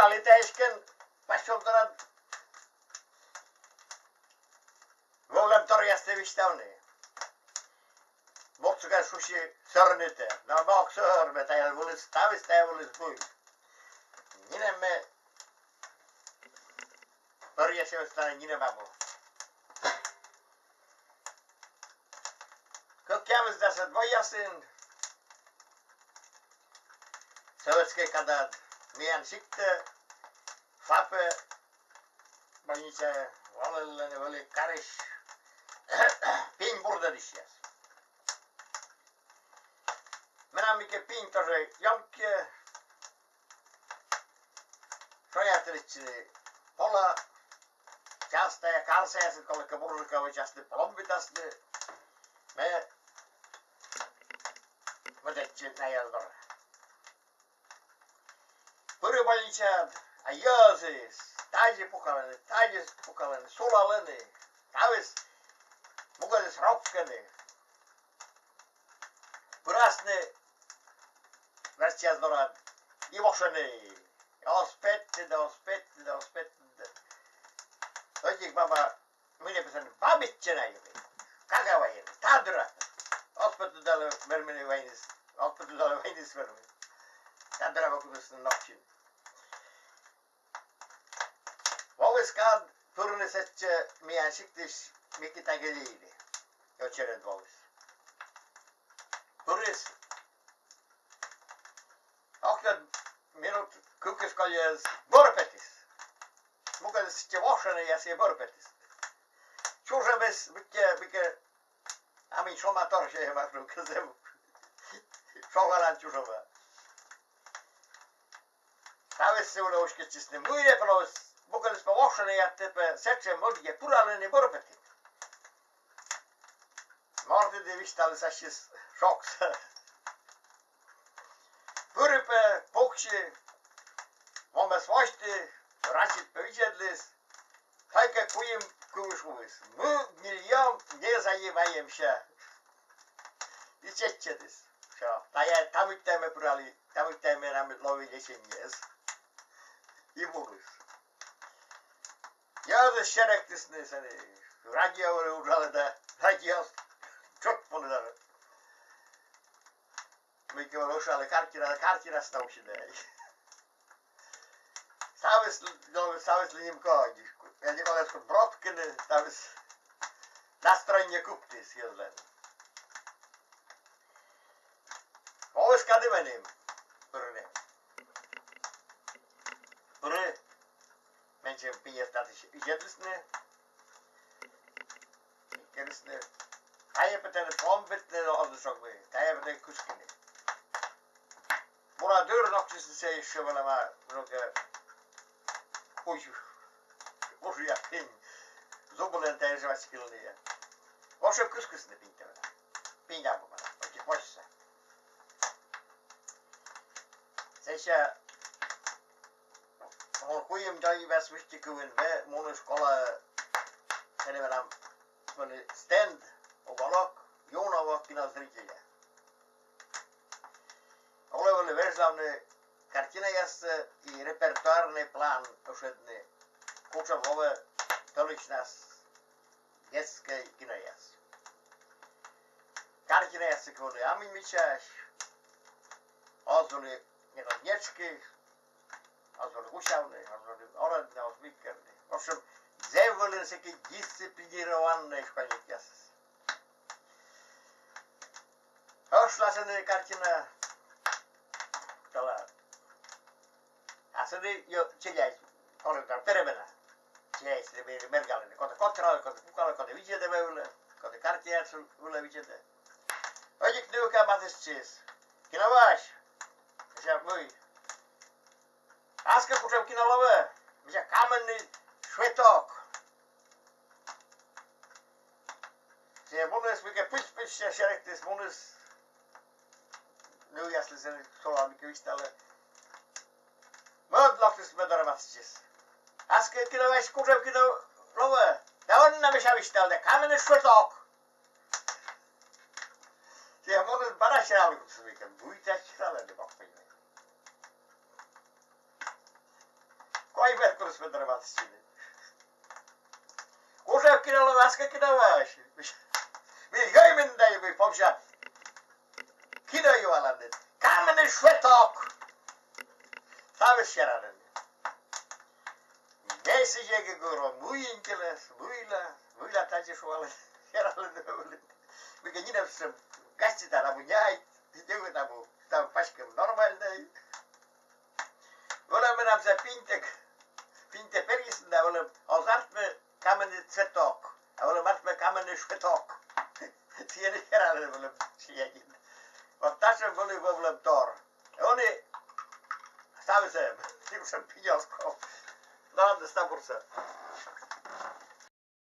Puraliteisken passoltana Volem torjasta vistavni. Motsuka sushi sörnite. No bak sörme tai volis tavis tai volis bui. Yine me torjasta yine babu. Kokkiamis tässä vojasin. Sovetske kada mien sitte fape banice valellene veli karis pin burada dişyas. Minä mikä pin tose jalkke sojatelitsini pola chasta ja kalseasit kollekka burrika voi chasti polombitasne me vedetsin näjäldore. Puribalichad ajösis taji pukalene sulalene tavis mukases roppkene purasne värtsias dorad ivoksene ospette. Oikein baba minä pesan babitsena jokin kagavajen tadrat ospette dalle vermeni vainis vermeni tadra vakuutus noksin. Voviskad purnesetse mien siktis mikita gelili jocheret vovis. Puris Ochtad minut kukeskaljes borpetis. Mukas sitten voshane ja se borpetis. Chusabes mikä amin soma torse ja makrukas Sogalan chusaba. Tavis se ule usketsisne muide palos mukas pa voshane ja tepe setse modje puralene borpetit. Martin de vistal sashis shocks. Purpe pokshi Momes vasti rachit pevidjedlis Taika kujim kuvishmuvis mu milyon ne zayevayem sha içetçedis sha tamutteme purali tamutteme namit lovi geçenges İmulus Yazı şerektisini seni radyo uralada radyo çok bunlar Mikä on osalle karkira stauksine. Savis lim kaagi. Eli oletko brotkene, savis nastrojenje kuptis jollen. Ois kadimenim. Purne. Purne. Mensen piestat jedlisne. Kerisne. Hij betale pombitne onderzoek mee. Hij betale kuskine. Mura deur nokçası şey şövalama roke Oju. Oju yaptın. Zobulen tercih vaskildi ya. Oşu kıskısını pinte. Pinja bu bana. Oki poşsa. Seşa kuyum dayı basmıştı kuvun ve monuş kola seni veram böyle stand o balok yona vaktina zrikeye. Olevole verslavne kartina jase i repertoarne plan ošedne kuča vove toličnas getske kino jas. Kartina jase kvoli amin mičaš, ozvoli nječki, ozvoli ušavne, ozvoli oradne, ozvikerne. V общем, zevolin se ki disciplinirovanne španjik jas. Ošla se ne kartina Asli jo čeljaj, koliko perebena. Čeljaj se ne mergalene. Kod kotrale, kod pukale, kod vidjede veule, kod kartijacu ule vidjede. Ođik njuka matis čez. Kino vaš? Miša můj. Aska kučem kino love. Miša kamenný švetok. Se munus, mikä pys ja šerektis munus. Nu jasli se sola mikä vistalle. Mödloktis me dormatsis. Aske kino vaš kučem kino love. Da onna miša vistalle. Kamenný švetok. Se munus barašrali kutsu mikä. Buita šrali bakpajne. byli jsme dramatičtiny. Kuřevky dalo láskaky dáváš. My hojmen dají, by povža. Kidoju alandet. Kámene švetok. Stáve šeranen. Neyse jege goro, muyinkeles, muyla tace şualı. Şeranen öyle. Bir gün yine bizim gazeteden abu nyayt. Diyor abu. Tam başkım normal değil. Öyle ben amca pinte pergisinde öyle azart mı kamene çetok. Öyle mart mı kamene şvetok. Tiene şeranen öyle şeye gitti. Want tassen wil ik wel een door. Oni, staan we ze. Ik heb zo'n piñas koop. Dan de stapelsen.